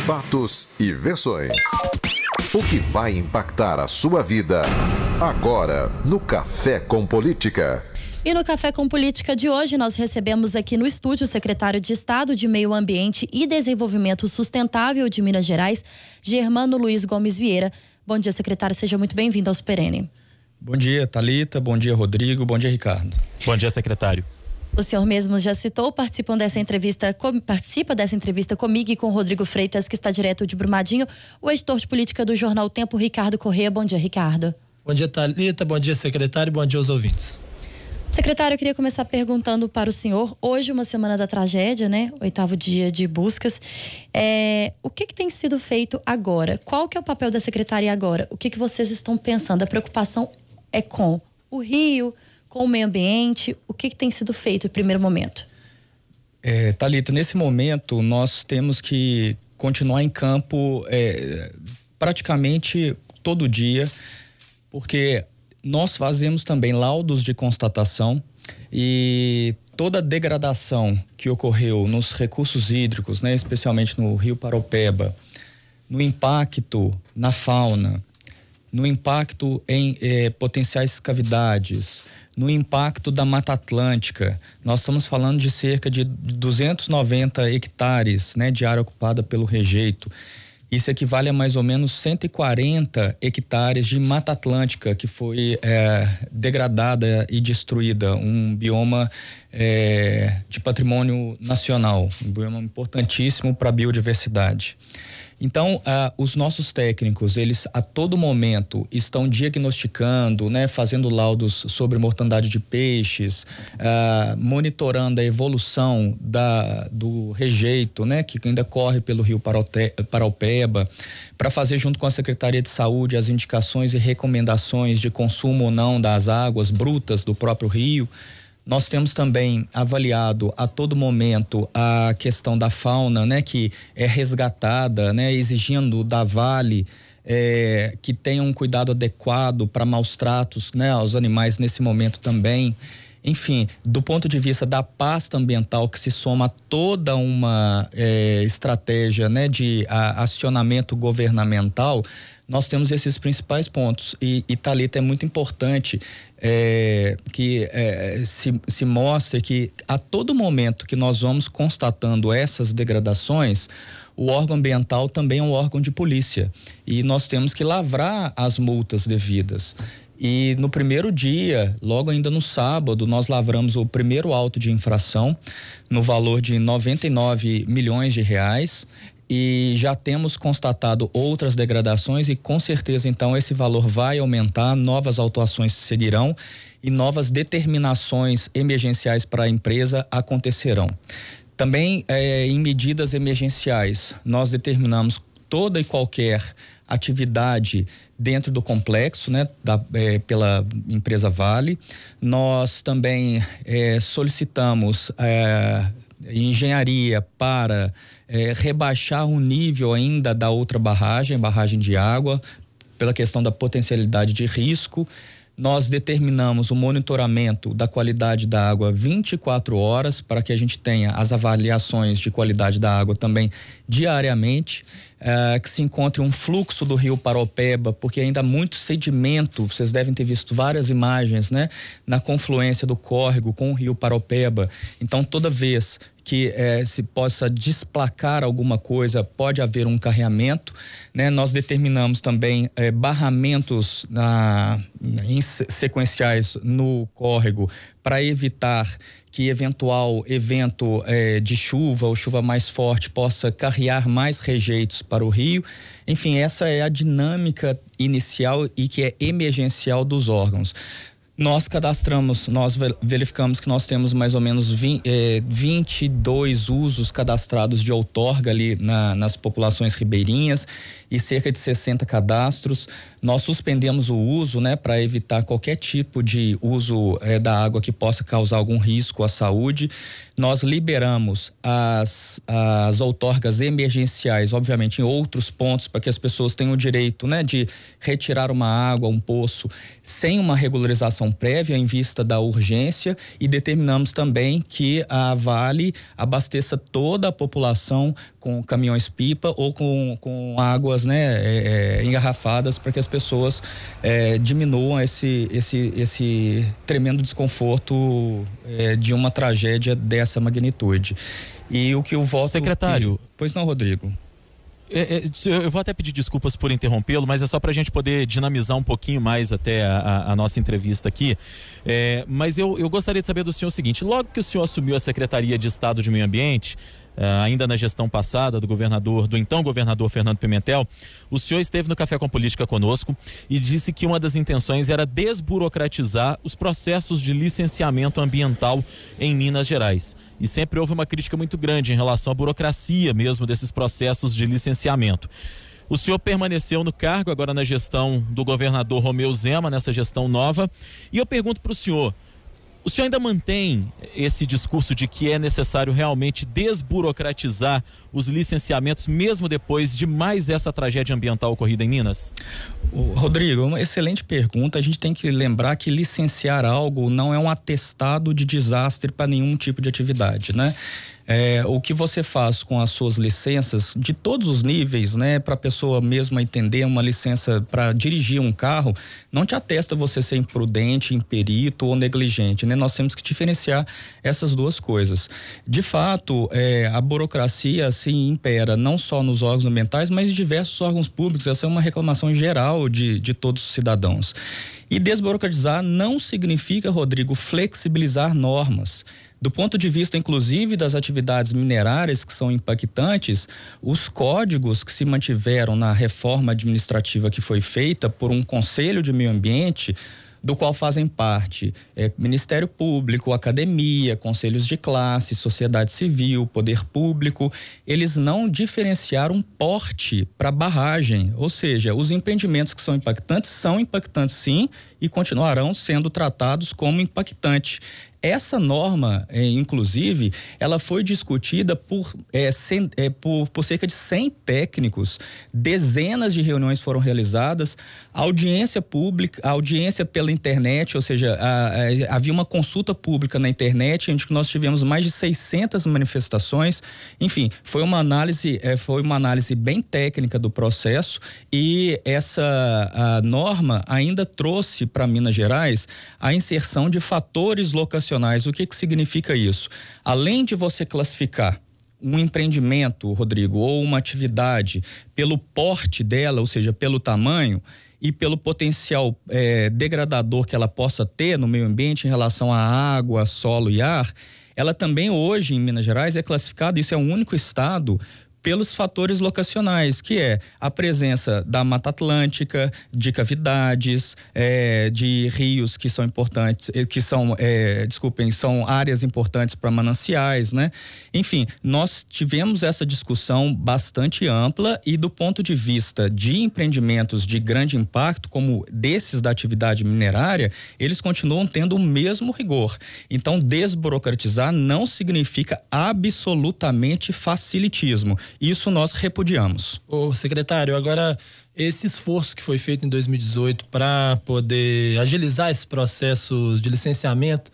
Fatos e versões. O que vai impactar a sua vida agora no Café com Política. E no Café com Política de hoje nós recebemos aqui no estúdio o secretário de Estado de Meio Ambiente e Desenvolvimento Sustentável de Minas Gerais, Germano Luiz Gomes Vieira. Bom dia, secretário, seja muito bem-vindo ao Super N. Bom dia, Thalita, bom dia, Rodrigo, bom dia, Ricardo. Bom dia, secretário. O senhor mesmo já citou, participa dessa entrevista comigo e com o Rodrigo Freitas, que está direto de Brumadinho, o editor de política do jornal O Tempo, Ricardo Corrêa. Bom dia, Ricardo. Bom dia, Thalita, bom dia, secretário, bom dia aos ouvintes. Secretário, eu queria começar perguntando para o senhor, hoje uma semana da tragédia, né? 8º dia de buscas. O que tem sido feito agora? Qual que é o papel da secretaria agora? O que vocês estão pensando? A preocupação é com o rio, com o meio ambiente? O que tem sido feito no primeiro momento? Thalita, nesse momento nós temos que continuar em campo praticamente todo dia, porque nós fazemos também laudos de constatação e toda a degradação que ocorreu nos recursos hídricos, né, especialmente no Rio Paraopeba, no impacto na fauna, no impacto em potenciais cavidades, no impacto da Mata Atlântica. Nós estamos falando de cerca de 290 hectares, né, de área ocupada pelo rejeito. Isso equivale a mais ou menos 140 hectares de Mata Atlântica que foi degradada e destruída, um bioma de patrimônio nacional, um bioma importantíssimo para a biodiversidade. Então, os nossos técnicos, eles a todo momento estão diagnosticando, né, fazendo laudos sobre mortandade de peixes, monitorando a evolução do rejeito, né, que ainda corre pelo Rio Paraopeba, para fazer junto com a Secretaria de Saúde as indicações e recomendações de consumo ou não das águas brutas do próprio rio. Nós temos também avaliado a todo momento a questão da fauna, né, que é resgatada, né, exigindo da Vale que tenha um cuidado adequado para maus tratos, né, aos animais nesse momento também. Enfim, do ponto de vista da pasta ambiental, que se soma a toda uma estratégia, né, de acionamento governamental, nós temos esses principais pontos. E Thalita, é muito importante que se mostre que a todo momento que nós vamos constatando essas degradações, o órgão ambiental também é um órgão de polícia e nós temos que lavrar as multas devidas. E no primeiro dia, logo ainda no sábado, nós lavramos o primeiro auto de infração no valor de 99 milhões de reais e já temos constatado outras degradações e com certeza então esse valor vai aumentar, novas autuações seguirão e novas determinações emergenciais para a empresa acontecerão. Também em medidas emergenciais, nós determinamos toda e qualquer atividade dentro do complexo, né, pela empresa Vale. Nós também solicitamos engenharia para rebaixar o nível ainda da outra barragem de água, pela questão da potencialidade de risco. Nós determinamos o monitoramento da qualidade da água 24 horas para que a gente tenha as avaliações de qualidade da água também diariamente, que se encontre um fluxo do Rio Paraopeba, porque ainda há muito sedimento, vocês devem ter visto várias imagens, né, na confluência do córrego com o Rio Paraopeba. Então, toda vez que se possa desplacar alguma coisa, pode haver um carreamento, né? Nós determinamos também barramentos sequenciais no córrego para evitar que eventual evento de chuva ou chuva mais forte possa carrear mais rejeitos para o rio. Enfim, essa é a dinâmica inicial e que é emergencial dos órgãos. Nós verificamos que nós temos mais ou menos 22 usos cadastrados de outorga ali nas populações ribeirinhas e cerca de 60 cadastros. Nós suspendemos o uso, né, para evitar qualquer tipo de uso da água que possa causar algum risco à saúde. Nós liberamos as outorgas emergenciais, obviamente, em outros pontos, para que as pessoas tenham o direito, né, de retirar uma água, um poço, sem uma regularização autorização prévia em vista da urgência e determinamos também que a Vale abasteça toda a população com caminhões-pipa ou com águas, né, engarrafadas, para que as pessoas diminuam esse tremendo desconforto de uma tragédia dessa magnitude. E o que eu voto... Secretário... Pois não, Rodrigo. Eu vou até pedir desculpas por interrompê-lo, mas é só para a gente poder dinamizar um pouquinho mais até a nossa entrevista aqui. Mas eu gostaria de saber do senhor o seguinte: logo que o senhor assumiu a Secretaria de Estado de Meio Ambiente, ainda na gestão passada do então governador Fernando Pimentel, o senhor esteve no Café com Política conosco e disse que uma das intenções era desburocratizar os processos de licenciamento ambiental em Minas Gerais. E sempre houve uma crítica muito grande em relação à burocracia mesmo desses processos de licenciamento. O senhor permaneceu no cargo agora na gestão do governador Romeu Zema, nessa gestão nova, e eu pergunto para o senhor ainda mantém esse discurso de que é necessário realmente desburocratizar os licenciamentos, mesmo depois de mais essa tragédia ambiental ocorrida em Minas? Rodrigo, uma excelente pergunta. A gente tem que lembrar que licenciar algo não é um atestado de desastre para nenhum tipo de atividade, né? O que você faz com as suas licenças de todos os níveis, né, para a pessoa mesma entender, uma licença para dirigir um carro não te atesta você ser imprudente, imperito ou negligente, né? Nós temos que diferenciar essas duas coisas. De fato, a burocracia assim impera não só nos órgãos ambientais, mas em diversos órgãos públicos. Essa é uma reclamação geral de todos os cidadãos. E desburocratizar não significa, Rodrigo, flexibilizar normas. Do ponto de vista, inclusive, das atividades minerárias que são impactantes, os códigos que se mantiveram na reforma administrativa que foi feita por um Conselho de Meio Ambiente, do qual fazem parte Ministério Público, academia, conselhos de classe, sociedade civil, poder público, eles não diferenciaram porte para barragem, ou seja, os empreendimentos que são impactantes sim, e continuarão sendo tratados como impactante. Essa norma, inclusive, ela foi discutida por cerca de 100 técnicos, dezenas de reuniões foram realizadas, audiência pública, audiência pela internet, ou seja, havia uma consulta pública na internet, onde nós tivemos mais de 600 manifestações. Enfim, foi uma análise bem técnica do processo, e a norma ainda trouxe para Minas Gerais a inserção de fatores locacionais. O que significa isso? Além de você classificar um empreendimento, Rodrigo, ou uma atividade pelo porte dela, ou seja, pelo tamanho e pelo potencial degradador que ela possa ter no meio ambiente em relação à água, solo e ar, ela também hoje em Minas Gerais é classificada, isso é o único estado, pelos fatores locacionais, que é a presença da Mata Atlântica, de cavidades, de rios que são importantes, são áreas importantes para mananciais, né? Enfim, nós tivemos essa discussão bastante ampla, e do ponto de vista de empreendimentos de grande impacto, como desses da atividade minerária, eles continuam tendo o mesmo rigor. Então, desburocratizar não significa absolutamente facilitismo. Isso nós repudiamos. Ô, secretário, agora esse esforço que foi feito em 2018 para poder agilizar esses processos de licenciamento,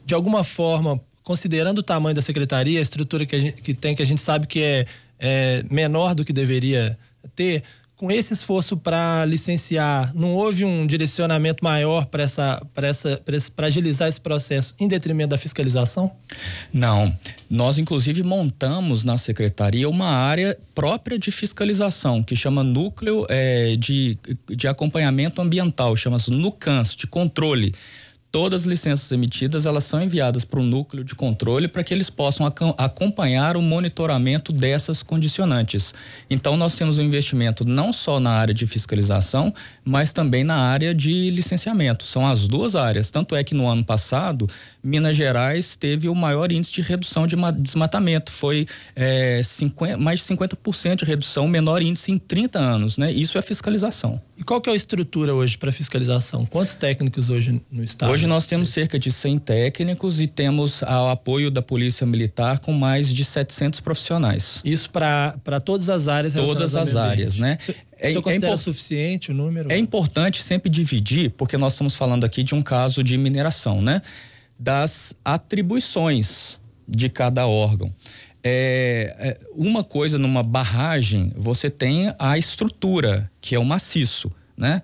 de alguma forma, considerando o tamanho da secretaria, a estrutura que a gente sabe que é menor do que deveria ter, com esse esforço para licenciar, não houve um direcionamento maior para agilizar esse processo em detrimento da fiscalização? Não. Nós, inclusive, montamos na secretaria uma área própria de fiscalização, que chama Núcleo de Acompanhamento Ambiental, chama-se NUCANS, de controle. Todas as licenças emitidas, elas são enviadas para o núcleo de controle para que eles possam acompanhar o monitoramento dessas condicionantes. Então, nós temos um investimento não só na área de fiscalização, mas também na área de licenciamento. São as duas áreas. Tanto é que no ano passado, Minas Gerais teve o maior índice de redução de desmatamento. Foi mais de 50% de redução, o menor índice em 30 anos, né? Isso é fiscalização. E qual que é a estrutura hoje para fiscalização? Quantos técnicos hoje no estado? Hoje nós temos cerca de 100 técnicos e temos o apoio da Polícia Militar com mais de 700 profissionais. Isso para todas as áreas? Todas as áreas, né? O senhor considera suficiente o número? É importante sempre dividir, porque nós estamos falando aqui de um caso de mineração, né? Das atribuições de cada órgão. Uma coisa, numa barragem, você tem a estrutura, que é o maciço, né?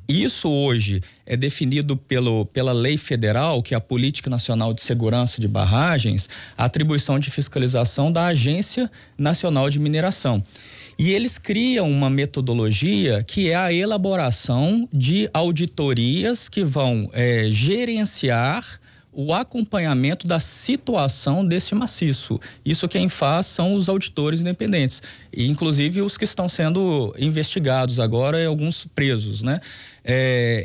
Isso hoje é definido pela lei federal, que é a Política Nacional de Segurança de Barragens, a atribuição de fiscalização da Agência Nacional de Mineração. E eles criam uma metodologia que é a elaboração de auditorias que vão gerenciar o acompanhamento da situação desse maciço. Isso quem faz são os auditores independentes, e inclusive os que estão sendo investigados agora e alguns presos, né?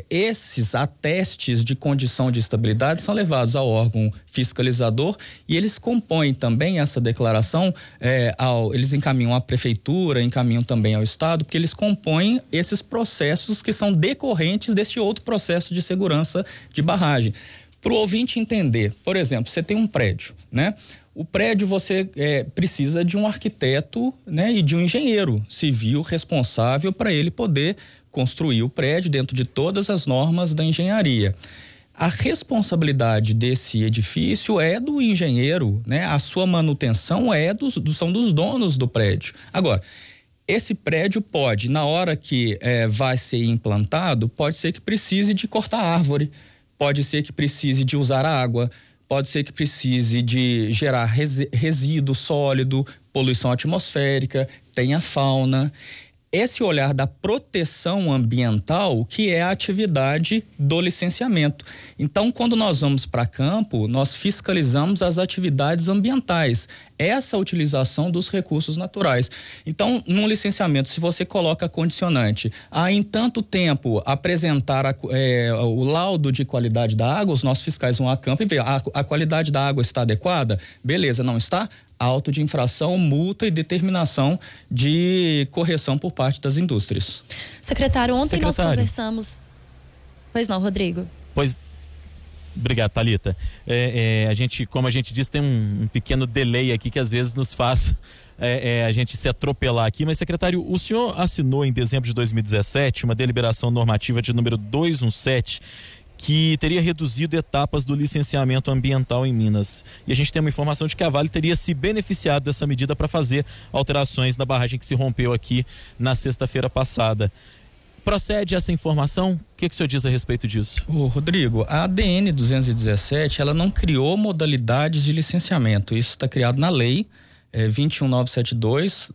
Esses atestes de condição de estabilidade são levados ao órgão fiscalizador e eles compõem também essa declaração, eles encaminham à prefeitura, encaminham também ao estado, porque eles compõem esses processos que são decorrentes desse outro processo de segurança de barragem. Para o ouvinte entender, por exemplo, você tem um prédio, né? O prédio você precisa de um arquiteto, né, e de um engenheiro civil responsável para ele poder construir o prédio dentro de todas as normas da engenharia. A responsabilidade desse edifício é do engenheiro, né? A sua manutenção são dos donos do prédio. Agora, esse prédio pode, na hora que vai ser implantado, pode ser que precise de cortar árvore, pode ser que precise de usar água, pode ser que precise de gerar resíduo sólido, poluição atmosférica, tenha fauna. Esse olhar da proteção ambiental que é a atividade do licenciamento. Então, quando nós vamos para campo, nós fiscalizamos as atividades ambientais, essa utilização dos recursos naturais. Então, num licenciamento, se você coloca condicionante, em tanto tempo apresentar o laudo de qualidade da água, os nossos fiscais vão a campo e ver a qualidade da água está adequada? Beleza, não está? Auto de infração, multa e determinação de correção por parte das indústrias. Secretário, ontem nós conversamos... Pois não, Rodrigo. Obrigado, Thalita. Como a gente disse, tem um pequeno delay aqui que às vezes nos faz a gente se atropelar aqui, mas, secretário, o senhor assinou em dezembro de 2017 uma deliberação normativa de número 217 que teria reduzido etapas do licenciamento ambiental em Minas. E a gente tem uma informação de que a Vale teria se beneficiado dessa medida para fazer alterações na barragem que se rompeu aqui na sexta-feira passada. Procede essa informação? O que o senhor diz a respeito disso? Rodrigo, a ADN 217, ela não criou modalidades de licenciamento. Isso está criado na lei 21972,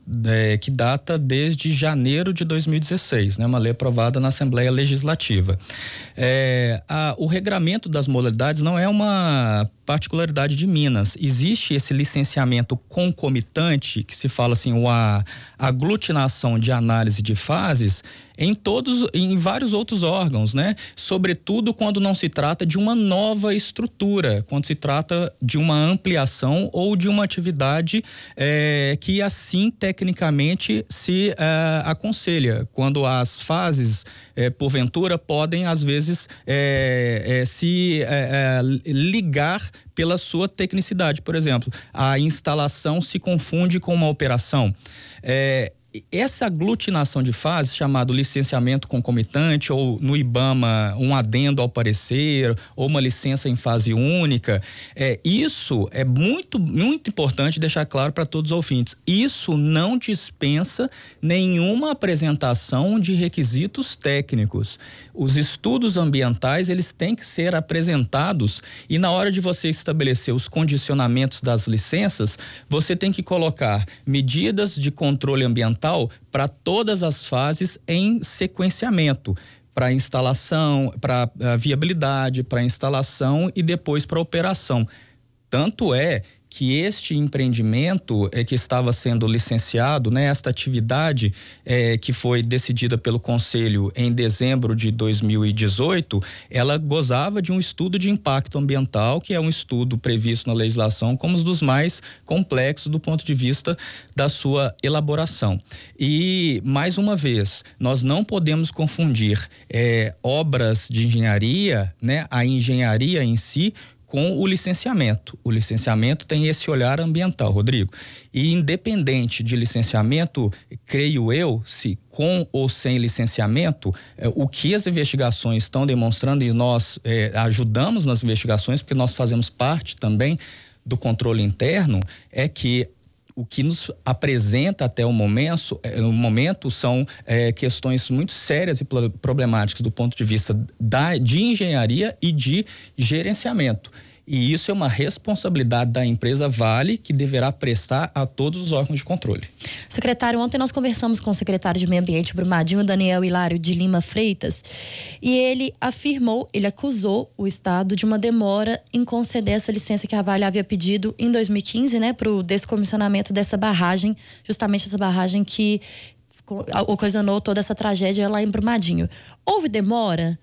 que data desde janeiro de 2016, né? Uma lei aprovada na Assembleia Legislativa. O regramento das modalidades não é uma particularidade de Minas. Existe esse licenciamento concomitante, que se fala assim, a aglutinação de análise de fases em vários outros órgãos, né? Sobretudo quando não se trata de uma nova estrutura, quando se trata de uma ampliação ou de uma atividade que assim tecnicamente se aconselha, quando as fases porventura podem às vezes se ligar pela sua tecnicidade. Por exemplo, a instalação se confunde com uma operação. Essa aglutinação de fases, chamado licenciamento concomitante, ou no IBAMA um adendo ao parecer, ou uma licença em fase única, isso é muito, muito importante deixar claro para todos os ouvintes. Isso não dispensa nenhuma apresentação de requisitos técnicos. Os estudos ambientais, eles têm que ser apresentados, e na hora de você estabelecer os condicionamentos das licenças, você tem que colocar medidas de controle ambiental para todas as fases em sequenciamento, para instalação, para viabilidade, para instalação e depois para operação. Tanto é que este empreendimento que estava sendo licenciado, né, esta atividade que foi decidida pelo Conselho em dezembro de 2018, ela gozava de um estudo de impacto ambiental, que é um estudo previsto na legislação como um dos mais complexos do ponto de vista da sua elaboração. E, mais uma vez, nós não podemos confundir obras de engenharia, né, a engenharia em si, com o licenciamento. O licenciamento tem esse olhar ambiental, Rodrigo. E independente de licenciamento, creio eu, se com ou sem licenciamento, o que as investigações estão demonstrando, e nós ajudamos nas investigações, porque nós fazemos parte também do controle interno, é que o que nos apresenta até o momento são questões muito sérias e problemáticas do ponto de vista de engenharia e de gerenciamento. E isso é uma responsabilidade da empresa Vale, que deverá prestar a todos os órgãos de controle. Secretário, ontem nós conversamos com o secretário de Meio Ambiente, Brumadinho, Daniel Hilário de Lima Freitas, e ele acusou o Estado de uma demora em conceder essa licença que a Vale havia pedido em 2015, né, para o descomissionamento dessa barragem, justamente essa barragem que ocasionou toda essa tragédia lá em Brumadinho. Houve demora?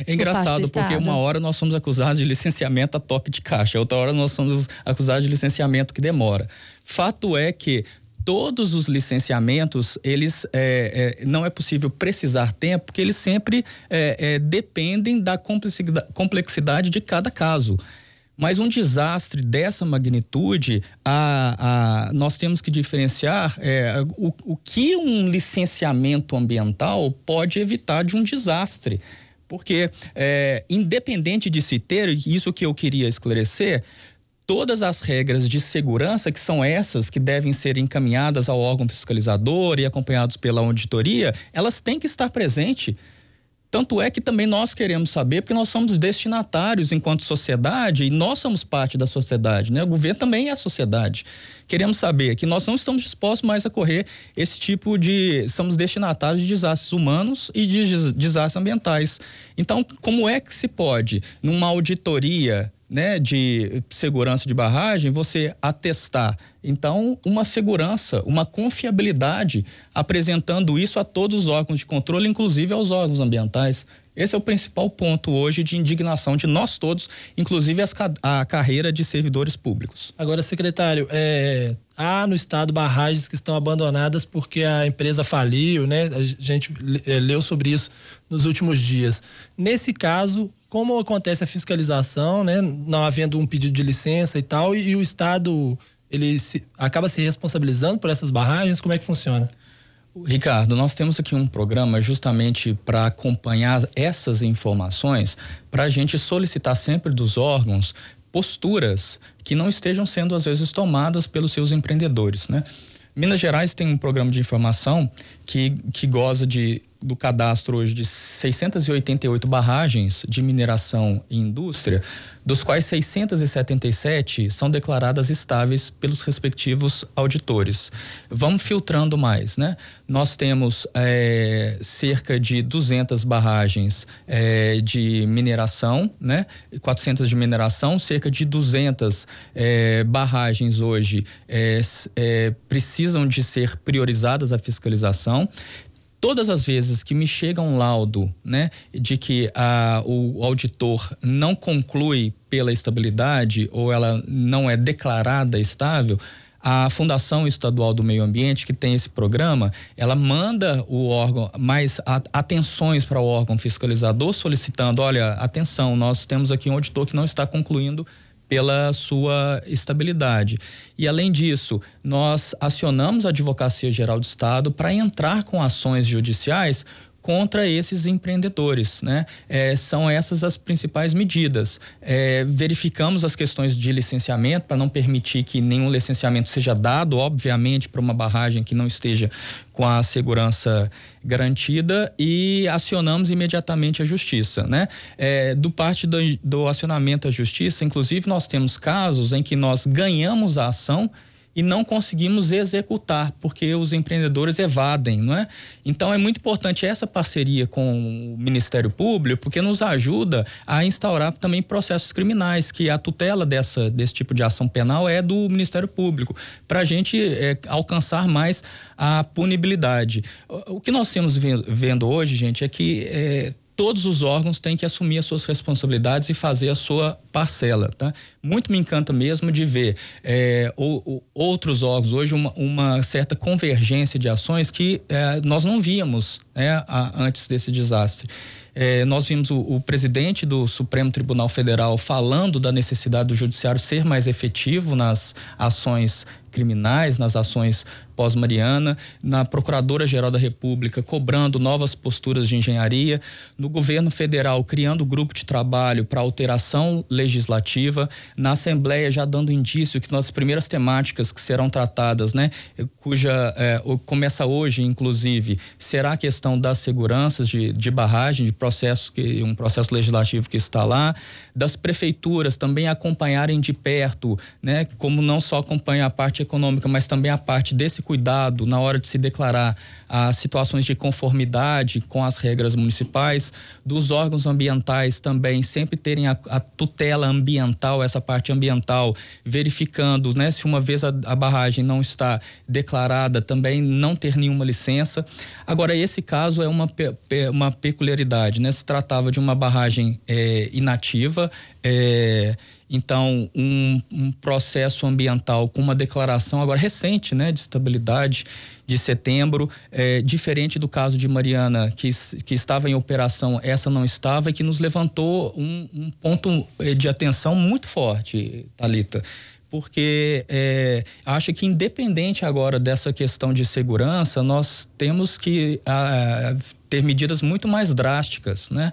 É engraçado, porque uma hora nós somos acusados de licenciamento a toque de caixa, outra hora nós somos acusados de licenciamento que demora. Fato é que todos os licenciamentos, eles não é possível precisar tempo, porque eles sempre dependem da complexidade de cada caso. Mas um desastre dessa magnitude, nós temos que diferenciar o que um licenciamento ambiental pode evitar de um desastre. Porque, independente de se ter, isso que eu queria esclarecer, todas as regras de segurança, que são essas que devem ser encaminhadas ao órgão fiscalizador e acompanhados pela auditoria, elas têm que estar presentes. Tanto é que também nós queremos saber, porque nós somos destinatários enquanto sociedade e nós somos parte da sociedade, né? O governo também é a sociedade. Queremos saber que nós não estamos dispostos mais a correr esse tipo somos destinatários de desastres humanos e de desastres ambientais. Então, como é que se pode, numa auditoria, né, de segurança de barragem, você atestar, então, uma segurança, uma confiabilidade, apresentando isso a todos os órgãos de controle, inclusive aos órgãos ambientais? Esse é o principal ponto hoje de indignação de nós todos, inclusive a carreira de servidores públicos. Agora, secretário, há no estado barragens que estão abandonadas porque a empresa faliu, né? A gente leu sobre isso nos últimos dias. Nesse caso, como acontece a fiscalização, né? Não havendo um pedido de licença e tal, e o estado acaba se responsabilizando por essas barragens, como é que funciona? Ricardo, nós temos aqui um programa justamente para acompanhar essas informações, para a gente solicitar sempre dos órgãos posturas que não estejam sendo às vezes tomadas pelos seus empreendedores, né? Minas Gerais tem um programa de informação que goza do cadastro hoje de 688 barragens de mineração e indústria, dos quais 677 são declaradas estáveis pelos respectivos auditores. Vamos filtrando mais, né? Nós temos cerca de 200 barragens de mineração, né? 400 de mineração, cerca de 200 barragens hoje precisam de ser priorizadas a fiscalização. Todas as vezes que me chega um laudo, né, de que o auditor não conclui pela estabilidade ou ela não é declarada estável, a Fundação Estadual do Meio Ambiente, que tem esse programa, ela manda o órgão mais atenções para o órgão fiscalizador, solicitando, olha, atenção, nós temos aqui um auditor que não está concluindo pela sua estabilidade. E, além disso, nós acionamos a Advocacia Geral do Estado para entrar com ações judiciais contra esses empreendedores, né? São essas as principais medidas. Verificamos as questões de licenciamento para não permitir que nenhum licenciamento seja dado, obviamente, para uma barragem que não esteja com a segurança garantida, e acionamos imediatamente a justiça, né? Do parte do acionamento à justiça, inclusive nós temos casos em que nós ganhamos a ação e não conseguimos executar, porque os empreendedores evadem, não é? Então é muito importante essa parceria com o Ministério Público, porque nos ajuda a instaurar também processos criminais, que a tutela desse tipo de ação penal é do Ministério Público, para a gente alcançar mais a punibilidade. O que nós temos vendo hoje, gente, é que todos os órgãos têm que assumir as suas responsabilidades e fazer a sua parcela, tá? Muito me encanta mesmo de ver outros órgãos hoje uma certa convergência de ações que nós não víamos, né, antes desse desastre. Nós vimos o presidente do Supremo Tribunal Federal falando da necessidade do judiciário ser mais efetivo nas ações criminais, nas ações pós-Mariana, na Procuradora-Geral da República cobrando novas posturas de engenharia, no governo federal criando grupo de trabalho para alteração legislativa, na Assembleia já dando indício que nas primeiras temáticas que serão tratadas, né, começa hoje, inclusive, será a questão das seguranças de barragem, de processos, um processo legislativo que está lá, das prefeituras também acompanharem de perto, né, como não só acompanhar a parte econômica, mas também a parte desse cuidado na hora de se declarar as situações de conformidade com as regras municipais, dos órgãos ambientais também sempre terem a tutela ambiental, essa parte ambiental, verificando, né, se uma vez a barragem não está declarada, também não ter nenhuma licença. Agora, esse caso é uma peculiaridade, né? Se tratava de uma barragem inativa, então, um processo ambiental com uma declaração agora recente, né, de estabilidade de setembro, diferente do caso de Mariana, que estava em operação, essa não estava, e que nos levantou um ponto de atenção muito forte, Thalita. Porque acho que independente agora dessa questão de segurança, nós temos que ter medidas muito mais drásticas, né?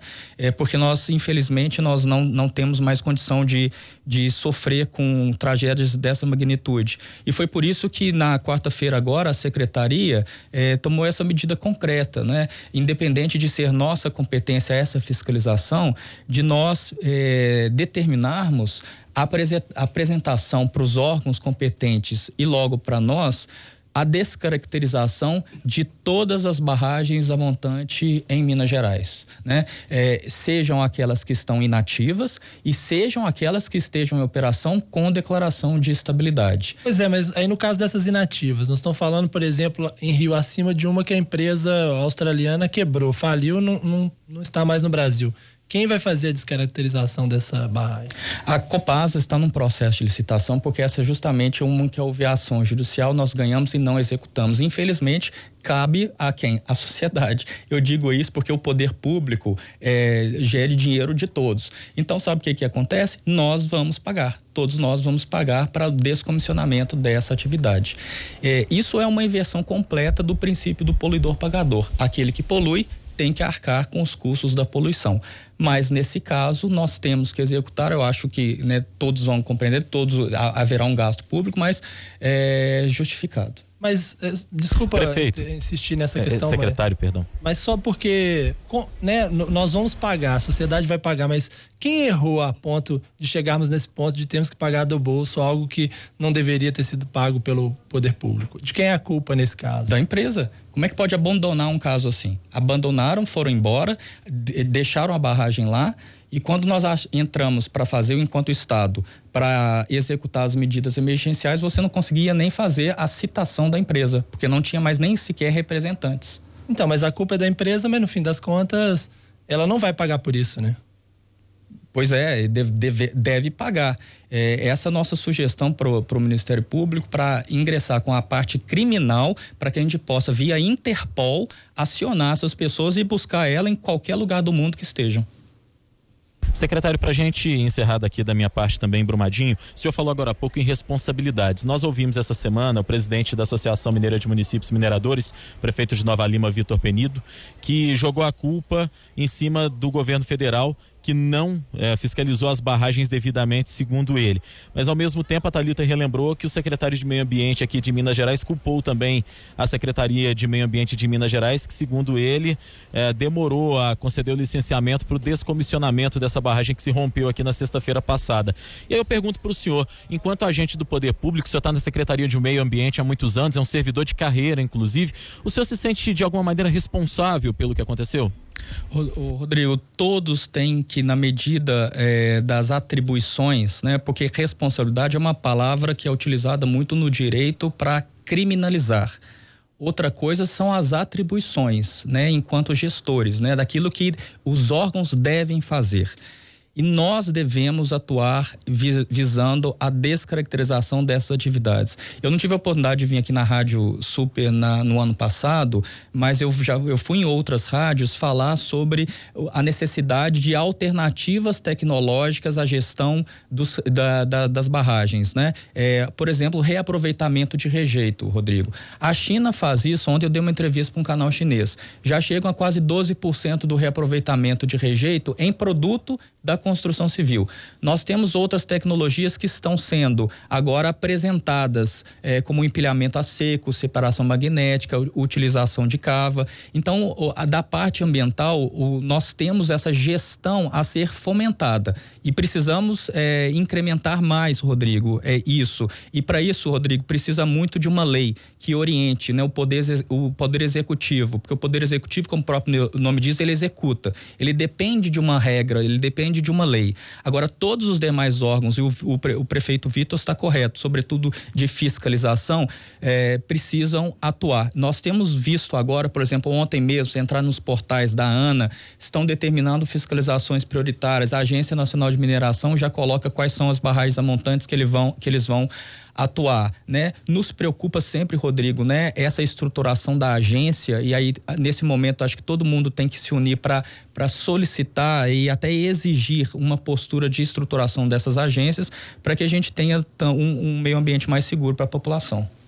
Porque nós, infelizmente, nós não temos mais condição de sofrer com tragédias dessa magnitude. E foi por isso que na quarta-feira agora a Secretaria tomou essa medida concreta, né? Independente de ser nossa competência essa fiscalização, de nós determinarmos a apresentação para os órgãos competentes e logo para nós a descaracterização de todas as barragens a montante em Minas Gerais, né? Sejam aquelas que estão inativas e sejam aquelas que estejam em operação com declaração de estabilidade. Pois mas aí no caso dessas inativas, nós estamos falando, por exemplo, em Rio Acima, de uma que a empresa australiana quebrou, faliu, não está mais no Brasil. Quem vai fazer a descaracterização dessa barragem? A Copasa está num processo de licitação, porque essa é justamente uma que houve a ação judicial, nós ganhamos e não executamos. Infelizmente, cabe a quem? A sociedade. Eu digo isso porque o poder público gere dinheiro de todos. Então, sabe o que acontece? Nós vamos pagar. Todos nós vamos pagar para o descomissionamento dessa atividade. Isso é uma inversão completa do princípio do poluidor-pagador. Aquele que polui tem que arcar com os custos da poluição. Mas nesse caso nós temos que executar, eu acho que, né, todos vão compreender, haverá um gasto público, mas justificado. Mas, desculpa insistir nessa questão. Secretário, perdão. Mas só porque, né, nós vamos pagar, a sociedade vai pagar, mas quem errou a ponto de chegarmos nesse ponto de termos que pagar do bolso algo que não deveria ter sido pago pelo poder público? De quem é a culpa nesse caso? Da empresa. Como é que pode abandonar um caso assim? Abandonaram, foram embora, deixaram a barragem lá, e quando nós entramos para fazer enquanto Estado, para executar as medidas emergenciais, você não conseguia nem fazer a citação da empresa, porque não tinha mais nem sequer representantes. Então, mas a culpa é da empresa, mas no fim das contas, ela não vai pagar por isso, né? Pois deve pagar. Essa é a nossa sugestão para o Ministério Público, para ingressar com a parte criminal, para que a gente possa, via Interpol, acionar essas pessoas e buscar ela em qualquer lugar do mundo que estejam. Secretário, para a gente encerrar daqui da minha parte também, Brumadinho, o senhor falou agora há pouco em responsabilidades. Nós ouvimos essa semana o presidente da Associação Mineira de Municípios Mineradores, prefeito de Nova Lima, Vitor Penido, que jogou a culpa em cima do governo federal, que não fiscalizou as barragens devidamente, segundo ele. Mas, ao mesmo tempo, a Thalita relembrou que o secretário de Meio Ambiente aqui de Minas Gerais culpou também a Secretaria de Meio Ambiente de Minas Gerais, que, segundo ele, demorou a conceder o licenciamento para o descomissionamento dessa barragem que se rompeu aqui na sexta-feira passada. E aí eu pergunto para o senhor, enquanto agente do poder público, o senhor está na Secretaria de Meio Ambiente há muitos anos, é um servidor de carreira, inclusive, o senhor se sente de alguma maneira responsável pelo que aconteceu? Rodrigo, todos têm que, na medida das atribuições, né? Porque responsabilidade é uma palavra que é utilizada muito no direito para criminalizar. Outra coisa são as atribuições, né? Enquanto gestores, né? Daquilo que os órgãos devem fazer. E nós devemos atuar visando a descaracterização dessas atividades. Eu não tive a oportunidade de vir aqui na Rádio Super no ano passado, mas eu fui em outras rádios falar sobre a necessidade de alternativas tecnológicas à gestão das barragens, né? Por exemplo, reaproveitamento de rejeito, Rodrigo. A China faz isso. Ontem eu dei uma entrevista para um canal chinês. Já chegam a quase 12% do reaproveitamento de rejeito em produto da construção civil. Nós temos outras tecnologias que estão sendo agora apresentadas, como empilhamento a seco, separação magnética, utilização de cava. Então, da parte ambiental, nós temos essa gestão a ser fomentada e precisamos incrementar mais, Rodrigo, isso. E para isso, Rodrigo, precisa muito de uma lei que oriente, né, o poder executivo, porque o poder executivo, como o próprio nome diz, ele executa. Ele depende de uma regra, ele depende de uma lei. Agora, todos os demais órgãos, e o prefeito Vitor está correto, sobretudo de fiscalização, precisam atuar. Nós temos visto agora, por exemplo, ontem mesmo, se entrar nos portais da ANA, estão determinando fiscalizações prioritárias. A Agência Nacional de Mineração já coloca quais são as barragens amontantes que eles vão atuar, né? Nos preocupa sempre, Rodrigo, né? Essa estruturação da agência, e aí nesse momento acho que todo mundo tem que se unir para solicitar e até exigir uma postura de estruturação dessas agências para que a gente tenha um meio ambiente mais seguro para a população.